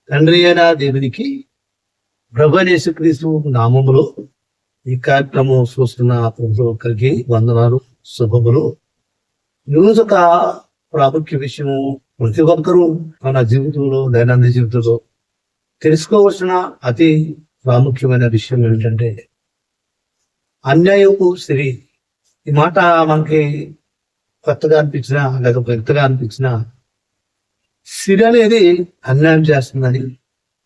తండ్రి అయిన దేవునికి ప్రభువైన యేసుక్రీస్తు నామములో ఈ కార్యక్రమం చూస్తున్న ప్రతి ఒక్కరికి వందనాలు, శుభములు. ఈరోజు ఒక ప్రాముఖ్య విషయం ప్రతి ఒక్కరూ మన జీవితంలో, దైనందిన జీవితంలో తెలుసుకోవాల్సిన అతి ప్రాముఖ్యమైన విషయం ఏంటంటే అన్యాయపు సిరి. ఈ మాట మనకి కొత్తగా అనిపించినా లేక వ్యక్తిగా అనిపించినా, సిరి అనేది అన్యాయం చేస్తుందని,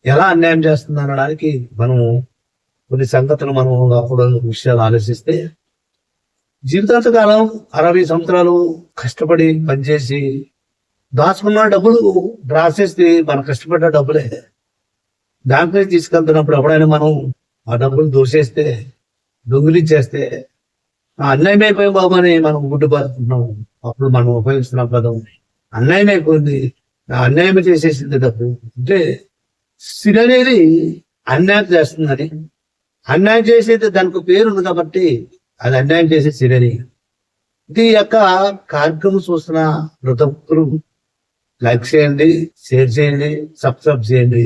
ఎలా అన్యాయం చేస్తుంది అనడానికి మనము కొన్ని సంగతులు మనం అప్పుడు విషయాలు ఆలోచిస్తే, జీవితాంతకాలం 60 సంవత్సరాలు కష్టపడి పనిచేసి దాచుకున్న డబ్బులు రాసేస్తే మన కష్టపడ్డ డబ్బులే బ్యాంకుకి తీసుకెళ్తున్నప్పుడు ఎప్పుడైనా మనం ఆ డబ్బులు దోసేస్తే, దొంగిలించేస్తే అన్యాయం అయిపోయి బాబు అని మనం గుడ్డుబారుతున్నాం. అప్పుడు మనం ఉపయోగిస్తున్న పదం అన్యాయం అయిపోయింది, అన్యాయం చేసేసింది డబ్బు. అంటే సిరి అనేది అన్యాయం చేస్తుందని, అన్యాయం చేసేది దానికి పేరు ఉంది కాబట్టి అది అన్యాయం చేసే సిరని. ఇది యొక్క కార్యక్రమం చూస్తున్న ప్రతి ఒక్కరు లైక్ చేయండి, షేర్ చేయండి, సబ్స్క్రైబ్ చేయండి.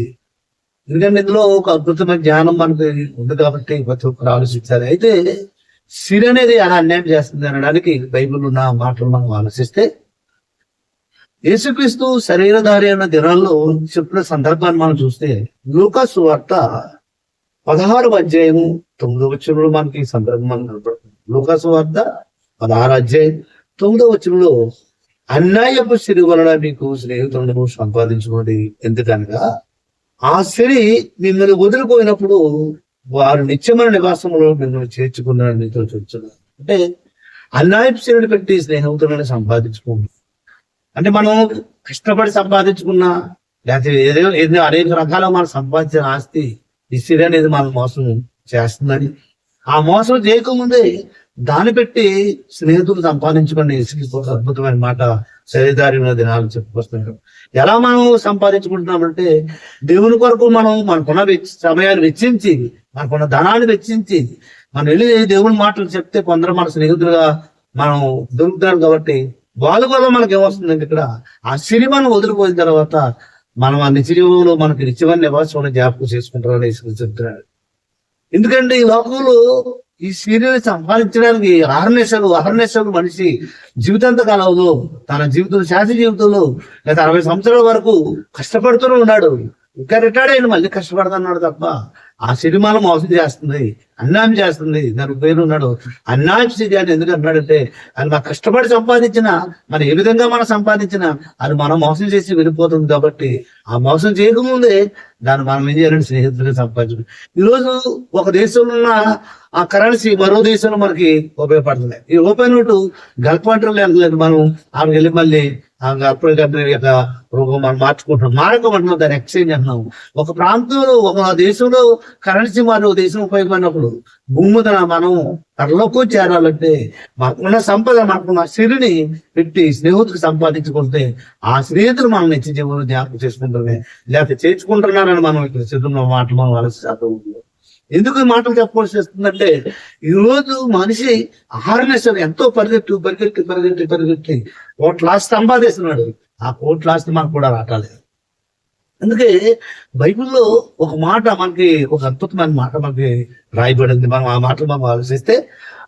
ఎందుకంటే ఇందులో ఒక అద్భుతమైన జ్ఞానం మనకి ఉంది కాబట్టి ప్రతి ఒక్కరు ఆలోచించాలి. అయితే సిరి అనేది ఎలా అన్యాయం చేస్తుంది అనడానికి బైబిల్ ఉన్న మాటలు మనం ఆలోచిస్తే, యేసుక్రీస్తు శరీరధారి అన్న దినాల్లో చెప్పిన సందర్భాన్ని మనం చూస్తే లూకా సువార్త 16వ అధ్యాయము 9వ వచనంలో మనకి ఈ సందర్భం కనపడుతుంది. లూకా సువార్త 16వ అధ్యాయం 9వ వచనంలో, అన్యాయపు సిరి వలన మీకు స్నేహితులను సంపాదించుకోండి, ఎందుకనగా ఆ సిరి మిమ్మల్ని వదిలిపోయినప్పుడు వారు నిత్యమైన నివాసంలో మిమ్మల్ని చేర్చుకున్నారని మీతో చూస్తున్నారు. అంటే అన్యాయపు సిరిని పెట్టి స్నేహితులను సంపాదించుకోండి అంటే, మనం కష్టపడి సంపాదించుకున్న లేకపోతే ఏదో అనేక రకాల మనం సంపాదించిన ఆస్తి ఈ సిరి అనేది మనం మోసం చేస్తుందని, ఆ మోసం చేయకముందే దాన్ని పెట్టి స్నేహితులు సంపాదించుకోండి. అద్భుతమైన మాట శరీరధారి దినాలు చెప్పుకొస్తున్నారు. ఎలా మనం సంపాదించుకుంటున్నామంటే, దేవుని కొరకు మనం మనకున్న సమయాన్ని వెచ్చించి, మనకున్న ధనాన్ని వెచ్చించి మనం వెళ్ళి దేవుని మాటలు చెప్తే కొందరు మన స్నేహితులుగా మనం దొరుకుతారు. కాబట్టి వాళ్ళ వల్ల మనకి ఏమొస్తుందంటే, ఇక్కడ ఆ సిరి మనం వదిలిపోయిన తర్వాత మనం ఆ నిత్యజీవంలో మనకి నిత్యమైన నివాసం జ్ఞాపకం చేసుకుంటారని చెప్తున్నాడు. ఎందుకంటే ఈ లోకంలో ఈ సిరిని సంపాదించడానికి అహర్నిశలు మనిషి జీవితాంత కాలంలో తన జీవితం శాశ్వత జీవితంలో లేదా 60 సంవత్సరాల వరకు కష్టపడుతూనే ఉన్నాడు. ఇంకా రిటైర్డ్ అయిన మళ్ళీ కష్టపడుతున్నాడు తప్ప ఆ సిరి మనం మోసం చేస్తుంది, అన్యాయం చేస్తుంది. దానికి పేరు ఉన్నాడు అన్యాయం సిరి అని. ఎందుకు అన్నాడంటే, అది మనం కష్టపడి సంపాదించిన, మనం ఏ విధంగా మనం సంపాదించినా అది మనం మోసం చేసి వెళ్ళిపోతుంది. కాబట్టి ఆ మోసం చేయకముందే దాన్ని మనం ఏం చేయాలంటే స్నేహితులుగా సంపాదించు. ఈరోజు ఒక దేశంలో ఉన్న ఆ కరెన్సీ మరో దేశంలో మనకి ఉపయోగపడుతుంది. ఈ ఓపెన్ నోటు గల్పంటర్లు వెళ్ళలేదు, మనం ఆమెకు వెళ్ళి మళ్ళీ యొక్క రూపం మనం మారకమంటున్నాం, దాన్ని ఎక్స్చేంజ్ అంటున్నాం. ఒక ప్రాంతంలో ఒక దేశంలో కరెన్సీ మరో దేశం ఉపయోగపడినప్పుడు భూమిదన మనం కళ్ళకు చేరాలంటే మనకున్న సంపద, మనకున్న సిరిని పెట్టి స్నేహితులు సంపాదించుకుంటే ఆ స్నేహితులు మనం నిత్య జీవనంలో జ్ఞాపకం చేసుకుంటామే, లేకపోతే చేర్చుకుంటున్నారని మనం ఇక్కడ చదువున్న మాటలు మనం ఆలోచిస్తాం. ఎందుకు ఈ మాటలు చెప్పవలసి వస్తుందంటే, ఈరోజు మనిషి అహర్నిశలు ఎంతో పరిగెట్టి కోట్లాస్తి సంపాదిస్తున్నాడు. ఆ కోట్లాస్తి మనకు కూడా రావట్లేదు. అందుకే బైబిల్లో ఒక మాట మనకి, ఒక అద్భుతమైన మాట మనకి రాయబడింది. మనం ఆ మాటలు మనం ఆలోచిస్తే,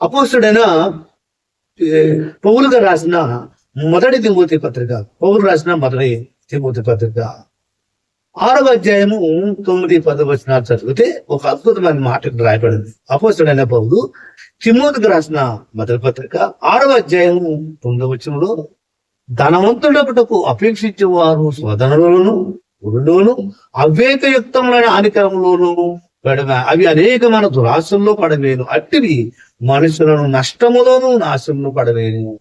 అపోస్తుడైన పౌలు గారు రాసిన మొదటి తిమోతి పత్రిక 6వ అధ్యాయము 9-10 వచనాలు చదివితే ఒక అద్భుతమైన మాట రాయబడింది. అపోస్తుడైన పౌలు తిమోతికి రాసిన మొదటి పత్రిక 6వ అధ్యాయము 9వ వచనంలో, ధనవంతుడపుటకు అపేక్షించే వారు శోధనలోను, ఉరులోను, అవివేకయుక్తములైన హానికరములోను అవి అనేకమైన దురాశల్లో పడవేను, అట్టివి మనుషులను నష్టములోను నాశనంలో పడవేను.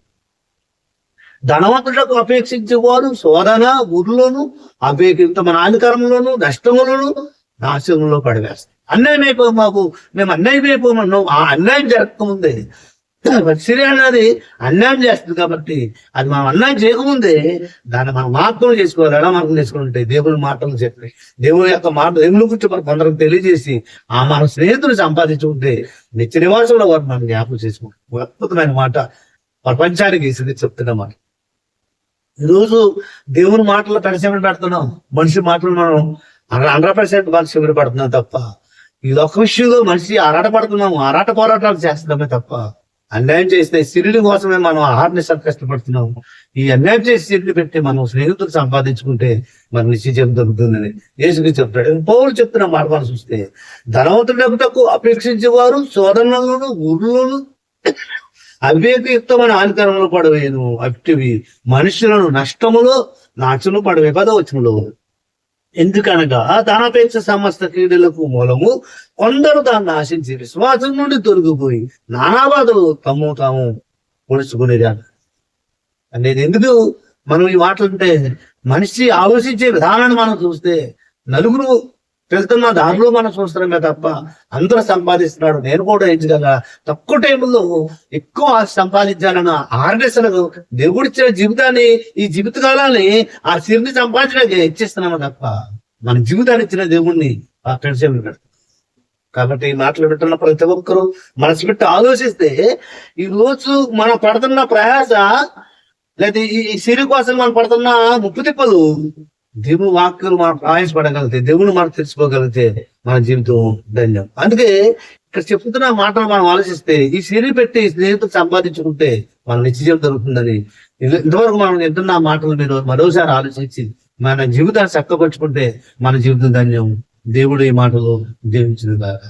ధనవంతులకు అపేక్షించే వారు శోధన, ఊరిలోను, అవివేకయుక్తమైన హానికరంలోను, నష్టములను, నాశనంలో పడవేస్తాం. అన్యాయం అయిపోయి మేము అన్యాయం అయిపోమన్నాం. ఆ అన్యాయం జరగకముందే సిరి అనేది అన్యాయం చేస్తుంది. కాబట్టి అది మనం అన్యాయం చేయకముందే దాన్ని మనం మార్గం చేసుకోవాలి. ఎలా మార్గం చేసుకుంటే దేవుని మాటలు చెప్పి, దేవుని యొక్క మాట దేవుని గురించి మనం కొందరికి తెలియజేసి ఆ మన స్నేహితులు సంపాదించుకుంటే నిత్య నివాసంలో వారు మనం జ్ఞాపకం చేసుకుంటాం. అద్భుతమైన మాట ప్రపంచానికి చెప్తున్నమాట. ఈరోజు దేవుని మాటలు పెడసేమని పెడుతున్నాం, మనిషి మాటలు మనం 100% మనం చివరి పడుతున్నాం తప్ప ఈ లోక విషయంలో మనిషి ఆరాట పోరాటాలు చేస్తున్నామే తప్ప అన్యాయం చేస్తే సిరిడి కోసమే మనం ఆహార కష్టపడుతున్నాం. ఈ అన్యాయం చేసి సిరిడి పెట్టి మనం స్నేహితులు సంపాదించుకుంటే మన నిశ్చయం దొరుకుతుందని యేసుకి చెప్తాడు. పౌలు చెప్తున్న మాట మనం చూస్తే ధనవంతులకు అపేక్షించేవారు శోధనలను ఊర్లోను అవివేకయుక్తమైన హానికరములు పడవేను అట్టివి మనుషులను నష్టములో నాశనం పడవే. 10వ వచనంలో ఎందుకనగా ధనాపేక్ష సమస్త కీడులకు మూలము కొందరు దాన్ని ఆశించి విశ్వాసం నుండి తొలగిపోయి నానా బాధలు తాము పొడుచుకునేది అనేది. ఎందుకు మనం ఈ మాటలుంటే మనిషి ఆలోచించే విధానాన్ని మనం చూస్తే నలుగురు వెళ్తున్న దారిలో మనం చూస్తున్నామే తప్ప అందరూ సంపాదిస్తున్నాడు నేను కూడా ఎంచగల తక్కువ టైంలో ఎక్కువ సంపాదించాలన్న ఆర్డెస్లకు దేవుడిచ్చిన జీవితాన్ని ఈ జీవిత కాలాన్ని ఆ సిరిని సంపాదించడానికి ఇచ్చేస్తున్నాము తప్ప మన జీవితాన్ని ఇచ్చిన దేవుణ్ణి అక్కడ పెడతాం. కాబట్టి మాటలు పెట్టున్న ప్రతి ఒక్కరూ మనసు పెట్టి ఆలోచిస్తే ఈ రోజు మనం పడుతున్న ప్రయాస లేదా ఈ సిరి కోసం మనం పడుతున్న ముప్పు తిప్పలు దేవుని వాక్యాలు మనం ప్రయాసపడగలిగితే దేవుని మనం తెలుసుకోగలిగితే మన జీవితం ధన్యం. అందుకే ఇక్కడ చెప్తున్న మాటలు మనం ఆలోచిస్తే ఈ సిరి పెట్టి స్నేహితులు సంపాదించుకుంటే మన నిశ్చయం దొరుకుతుందని ఇంతవరకు మనం వింటున్న మాటలు మీరు మరోసారి ఆలోచించి మన జీవితాన్ని చక్కపరుచుకుంటే మన జీవితం ధన్యం. దేవుడు ఈ మాటలు దీవించును గాక.